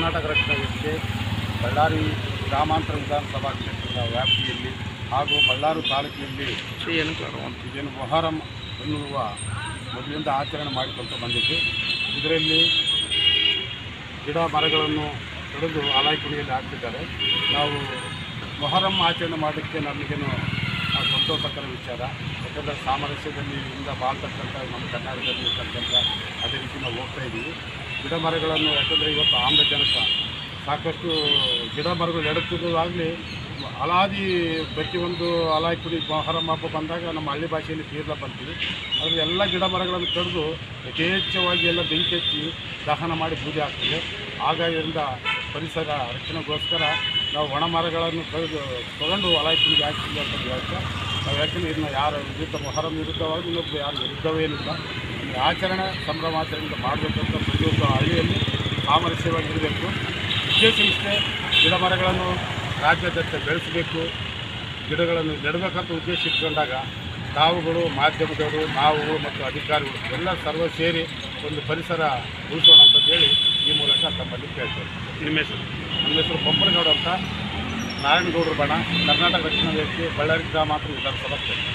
ಕರ್ನಾಟಕ ರಕ್ಷಣಾ ವೇದಿಕೆ ಬಳ್ಳಾರಿ ಗ್ರಾಮಾಂತರ ವಿಧಾನಸಭಾ ಕ್ಷೇತ್ರದ ವ್ಯಾಪ್ತಿಯಲ್ಲಿ ಹಾಗೂ ಬಳ್ಳಾರಿ ತಾಲೂಕಿನಲ್ಲಿ ಇದೇನು ಮೊಹರಂ ಎನ್ನುವ ಮೊದಲಿಂದ ಆಚರಣೆ ಮಾಡಿಕೊಂಡು ಬಂದಿದ್ದು, ಇದರಲ್ಲಿ ಗಿಡ ಮರಗಳನ್ನು ಕಡಿದು ಅಲಾಯ್ಕುಣಿಯಲ್ಲಿ ಹಾಕ್ತಿದ್ದಾರೆ. ನಾವು ಮೊಹರಂ ಆಚರಣೆ ಮಾಡೋಕ್ಕೆ ನಮಗೇನು ಸಂತೋಷಕರ ವಿಚಾರ. ಯಾಕಂದರೆ ಸಾಮರಸ್ಯದಲ್ಲಿ ಇಂದ ಬಾಳ್ತಕ್ಕಂಥ ನಮ್ಮ ಕರ್ನಾಟಕದಲ್ಲಿ ಇರ್ತಕ್ಕಂಥ ಅದೇ ರೀತಿ ನಾವು ಹೋಗ್ತಾ ಇದ್ದೀವಿ. ಗಿಡ ಮರಗಳನ್ನು ಯಾಕಂದರೆ ಇವತ್ತು ಆಮ್ಲಜನಕ ಸಾಕಷ್ಟು ಗಿಡ ಮರಗಳು ನೆಡುತ್ತಿರುವಾಗಲೇ ಅಲಾದಿ ಪ್ರತಿಯೊಂದು ಅಲಾಯ್ಕುಡಿ ಮೊಹರಂ ಹಬ್ಬ ಬಂದಾಗ ನಮ್ಮ ಹಳ್ಳಿ ಭಾಷೆಯಲ್ಲಿ ತೀರ್ಲ ಬಂತೀವಿ. ಆದರೆ ಎಲ್ಲ ಗಿಡ ಮರಗಳನ್ನು ಕಡಿದು ಯಥೇಚ್ಛವಾಗಿ ಎಲ್ಲ ಬೆಂಕಿ ಹಚ್ಚಿ ದಹನ ಮಾಡಿ ಪೂಜೆ ಆಗ್ತದೆ. ಹಾಗಾಗಿರಿಂದ ಪರಿಸರ ರಕ್ಷಣೆಗೋಸ್ಕರ ನಾವು ಒಣ ಮರಗಳನ್ನು ತೊಗೊಂಡು ಅಲಾಯ್ಕುಣಿಗೆ ಹಾಕ್ತೀವಿ ಅಂತ ಹೇಳ್ತಾ ನಾವು ಯಾಕೆಂದರೆ ಇದನ್ನು ಯಾರ ವಿರುದ್ಧ ಮೊಹರಂ ವಿರುದ್ಧವಾಗಿ ಇನ್ನೊಬ್ಬರು ಯಾರು ವಿರುದ್ಧವೇನಿಲ್ಲ. ಈ ಆಚರಣೆ ಸಂಭ್ರಮಾಚರಣೆಯಿಂದ ಮಾಡಬೇಕಂತ ಪ್ರತಿಯೊಂದು ಹಳ್ಳಿಯಲ್ಲಿ ಸಾಮರಸ್ಯವಾಗಿರಬೇಕು. ಉದ್ದೇಶಿಸಿದೆ ಗಿಡ ಮರಗಳನ್ನು ರಾಜ್ಯಾದ್ಯಂತ ಬೆಳೆಸಬೇಕು, ಗಿಡಗಳನ್ನು ನೆಡಬೇಕಂತ ಉದ್ದೇಶ ಇಟ್ಕೊಂಡಾಗ ತಾವುಗಳು, ಮಾಧ್ಯಮದವರು, ನಾವು ಮತ್ತು ಅಧಿಕಾರಿಗಳು ಎಲ್ಲ ಸರ್ವ ಸೇರಿ ಒಂದು ಪರಿಸರ ಉಳಿಸೋಣ ಅಂತಂದೇಳಿ ಈ ಮೂಲಕ ತಮ್ಮಲ್ಲಿ ಕೇಳ್ತೇವೆ. ನಿಮ್ಮ ಹೆಸರು ಬೊಮ್ಮನಗೌಡ ಅಂತ, ನಾರಾಯಣಗೌಡರು ಬಣ, ಕರ್ನಾಟಕ ರಕ್ಷಣಾ ವೇದಿಕೆ, ಬಳ್ಳಾರಿ ಗ್ರಾಮಾಂತರ ವಿಧಾನಸಭಾ ಕ್ಷೇತ್ರ.